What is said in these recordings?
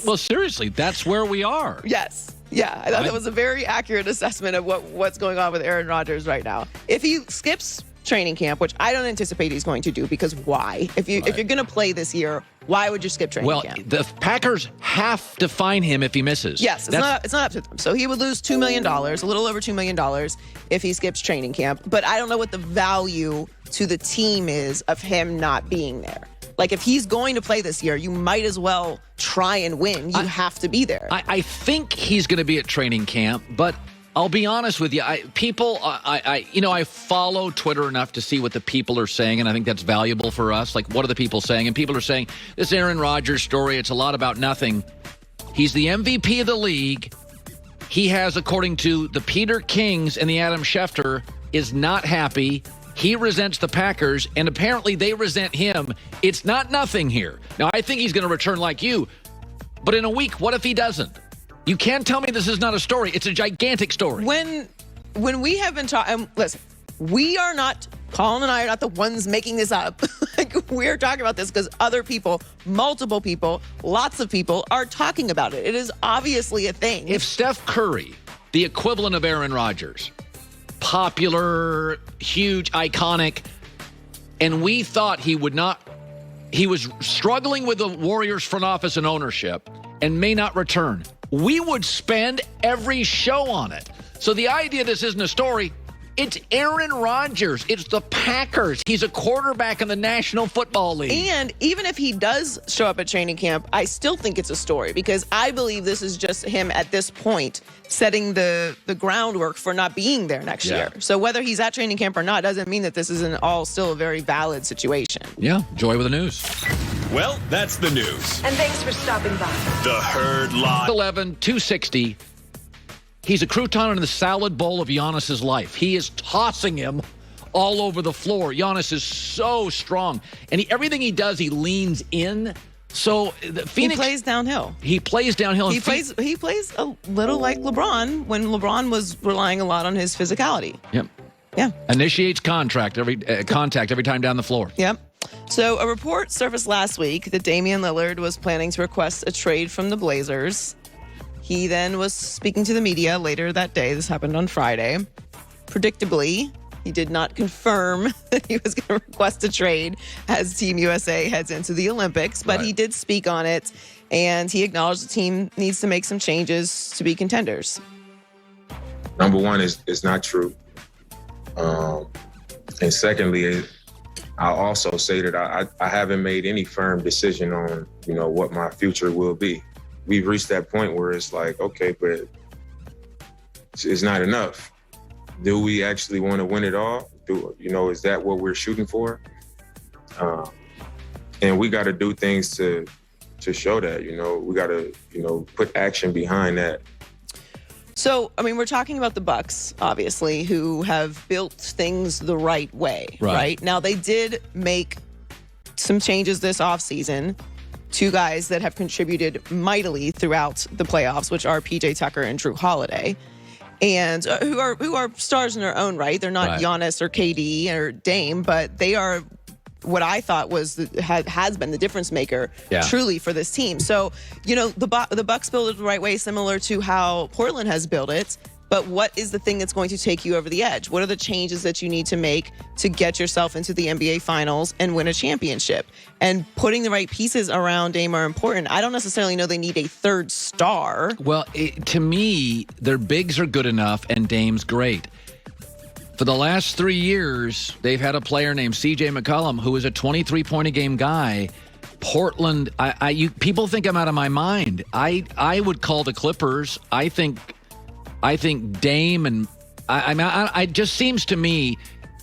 Well, seriously, that's where we are. Yes. Yeah, I thought that was a very accurate assessment of what's going on with Aaron Rodgers right now. If he skips training camp, which I don't anticipate he's going to do, because why? If you're going to play this year, why would you skip training camp? Well, the Packers have to fine him if he misses. Yes, it's not up to them. So he would lose $2 million, a little over $2 million, if he skips training camp. But I don't know what the value to the team is of him not being there. Like, if he's going to play this year, you might as well try and win. You have to be there. I think he's going to be at training camp, but I'll be honest with you. I follow Twitter enough to see what the people are saying, and I think that's valuable for us. Like, what are the people saying? And people are saying, this Aaron Rodgers story, it's a lot about nothing. He's the MVP of the league. He has, according to the Peter Kings and the Adam Schefter, is not happy. He resents the Packers, and apparently they resent him. It's not nothing here. Now, I think he's going to return like you, but in a week, what if he doesn't? You can't tell me this is not a story. It's a gigantic story. When we have been talking, listen, we are not, Colin and I are not the ones making this up. Like, we're talking about this because other people, multiple people, lots of people are talking about it. It is obviously a thing. If Steph Curry, the equivalent of Aaron Rodgers, popular, huge, iconic, and we thought he was struggling with the Warriors front office and ownership and may not return, we would spend every show on it. So the idea this isn't a story, it's Aaron Rodgers. It's the Packers. He's a quarterback in the National Football League. And even if he does show up at training camp, I still think it's a story, because I believe this is just him at this point setting the groundwork for not being there next year. So whether he's at training camp or not doesn't mean that this isn't all still a very valid situation. Yeah, joy with the news. Well, that's the news. And thanks for stopping by. The Herd Live. 260. He's a crouton in the salad bowl of Giannis's life. He is tossing him all over the floor. Giannis is so strong. And everything he does, he leans in. So Phoenix, he plays downhill. He plays downhill. He plays a little like LeBron when LeBron was relying a lot on his physicality. Yep. Yeah. Initiates contact every time down the floor. Yep. So a report surfaced last week that Damian Lillard was planning to request a trade from the Blazers. He then was speaking to the media later that day. This happened on Friday. Predictably, he did not confirm that he was going to request a trade as Team USA heads into the Olympics, but he did speak on it, and he acknowledged the team needs to make some changes to be contenders. Number one is not true. And secondly, I'll also say that I haven't made any firm decision on, what my future will be. We've reached that point where it's like, okay, but it's not enough. Do we actually want to win it all? Is that what we're shooting for? And we got to do things to show that, we got to, put action behind that. So, we're talking about the Bucks, obviously, who have built things the right way, right? Now, they did make some changes this offseason. Two guys that have contributed mightily throughout the playoffs, which are PJ Tucker and Drew Holiday, and who are stars in their own right. They're not Giannis or KD or Dame, but they are what I thought has been the difference maker truly for this team. So, the Bucks build it the right way, similar to how Portland has built it. But what is the thing that's going to take you over the edge? What are the changes that you need to make to get yourself into the NBA Finals and win a championship? And putting the right pieces around Dame are important. I don't necessarily know they need a third star. Well, to me, their bigs are good enough, and Dame's great. For the last 3 years, they've had a player named C.J. McCollum, who is a 23-point-a-game guy. Portland, people think I'm out of my mind. I would call the Clippers. I think Dame and it just seems to me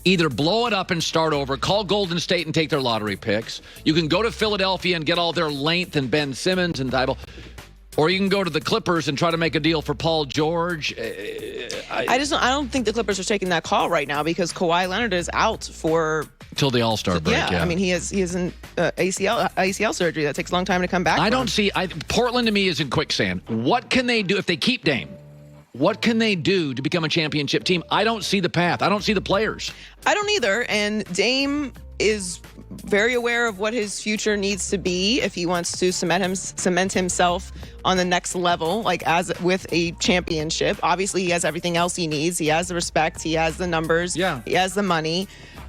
either blow it up and start over, call Golden State and take their lottery picks. You can go to Philadelphia and get all their length and Ben Simmons and Thibault, or you can go to the Clippers and try to make a deal for Paul George. I don't think the Clippers are taking that call right now because Kawhi Leonard is out for till the All-Star break. Yeah. He has an ACL surgery that takes a long time to come back. Portland to me is in quicksand. What can they do if they keep Dame? What can they do to become a championship team? I don't see the path. I don't see the players. I don't either. And Dame is very aware of what his future needs to be if he wants to cement himself on the next level, like as with a championship. Obviously, he has everything else he needs. He has the respect. He has the numbers. Yeah. He has the money.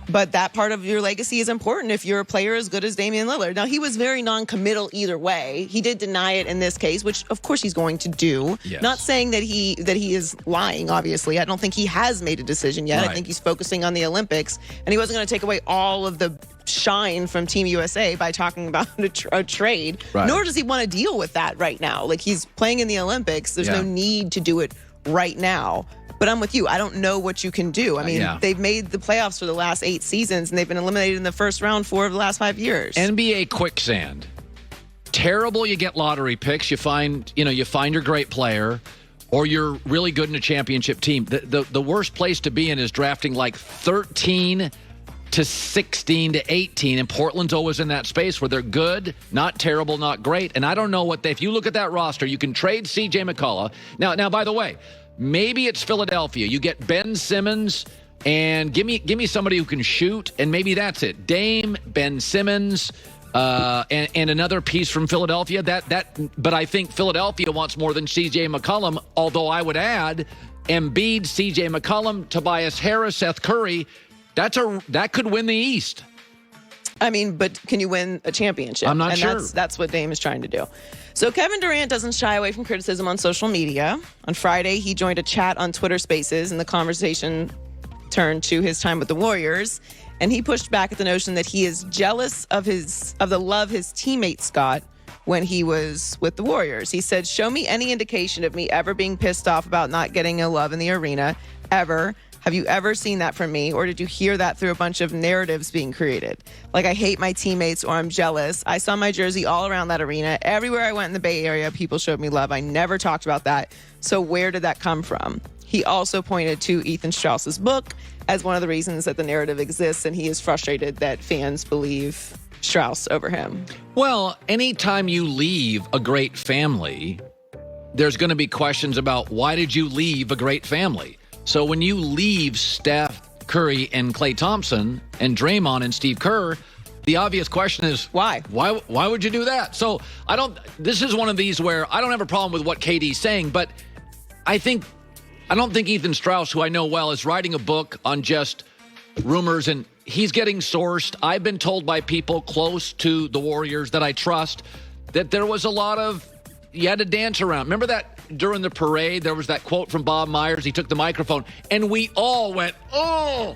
But that part of your legacy is important if you're a player as good as Damian Lillard. Now, he was very non-committal either way. He did deny it in this case, which of course he's going to do. Yes. Not saying that he is lying, obviously. I don't think he has made a decision yet. Right. I think he's focusing on the Olympics, and he wasn't going to take away all of the shine from Team USA by talking about a trade. Right. Nor does he want to deal with that right now. Like, he's playing in the Olympics. There's no need to do it right now. But I'm with you. I don't know what you can do. I mean, they've made the playoffs for the last 8 seasons, and they've been eliminated in the first round 4 of the last 5 years. NBA quicksand. Terrible. You get lottery picks. You find your great player, or you're really good in a championship team. The worst place to be in is drafting like 13 to 16 to 18, and Portland's always in that space where they're good, not terrible, not great. And I don't know if you look at that roster, you can trade C.J. McCullough. Now, by the way, maybe it's Philadelphia. You get Ben Simmons, and give me somebody who can shoot, and maybe that's it. Dame, Ben Simmons, and another piece from Philadelphia. But I think Philadelphia wants more than C.J. McCollum, although I would add Embiid, C.J. McCollum, Tobias Harris, Seth Curry. That could win the East. I mean, but can you win a championship? I'm not sure. That's what Dame is trying to do. So Kevin Durant doesn't shy away from criticism on social media. On Friday, he joined a chat on Twitter Spaces, and the conversation turned to his time with the Warriors. And he pushed back at the notion that he is jealous of the love his teammates got when he was with the Warriors. He said, "Show me any indication of me ever being pissed off about not getting a love in the arena, ever. Have you ever seen that from me, or did you hear that through a bunch of narratives being created? Like, I hate my teammates or I'm jealous. I saw my jersey all around that arena. Everywhere I went in the Bay Area, people showed me love. I never talked about that. So where did that come from?" He also pointed to Ethan Strauss's book as one of the reasons that the narrative exists, and he is frustrated that fans believe Strauss over him. Well, anytime you leave a great family, there's going to be questions about why did you leave a great family? So when you leave Steph Curry and Klay Thompson and Draymond and Steve Kerr, the obvious question is why? Why would you do that? So this is one of these where I don't have a problem with what KD's saying, but I don't think Ethan Strauss, who I know well, is writing a book on just rumors, and he's getting sourced. I've been told by people close to the Warriors that I trust that there was a lot of, you had to dance around. Remember that during the parade, there was that quote from Bob Myers. He took the microphone, and we all went, oh.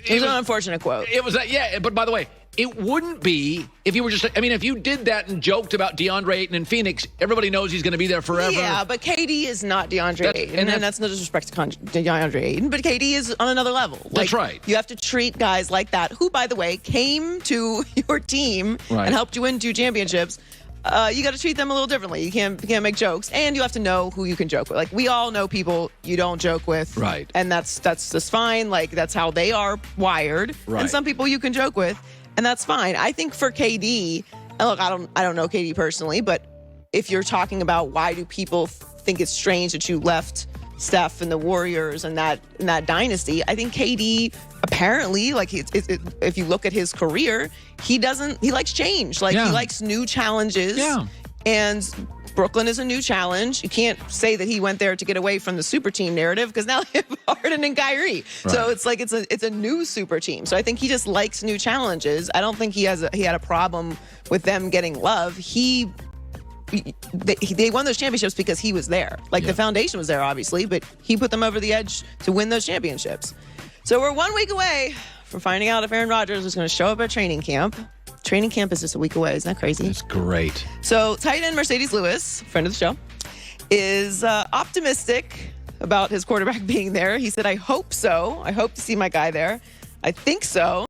It was an unfortunate quote. It was that, yeah. But by the way, it wouldn't be if you were just, if you did that and joked about DeAndre Ayton in Phoenix, everybody knows he's going to be there forever. Yeah, but KD is not DeAndre Ayton. And that's no disrespect to DeAndre Ayton, but KD is on another level. That's right. You have to treat guys like that, who, by the way, came to your team and helped you win 2 championships. You got to treat them a little differently. You can't make jokes, and you have to know who you can joke with. Like, we all know people you don't joke with, right? And that's just fine. Like, that's how they are wired. Right. And some people you can joke with, and that's fine. I think for KD, and look, I don't know KD personally, but if you're talking about why do people think it's strange that you left Steph and the Warriors and that dynasty, I think KD apparently, like, if you look at his career, he likes change. Like, he likes new challenges. Yeah. And Brooklyn is a new challenge. You can't say that he went there to get away from the super team narrative, because now they have Harden and Kyrie. Right. So it's like it's a new super team. So I think he just likes new challenges. I don't think he had a problem with them getting love. They won those championships because he was there. Like, the foundation was there, obviously, but he put them over the edge to win those championships. So we're 1 week away from finding out if Aaron Rodgers is going to show up at training camp. Training camp is just a week away. Isn't that crazy? That's great. So tight end Marcedes Lewis, friend of the show, is optimistic about his quarterback being there. He said, "I hope so. I hope to see my guy there. I think so."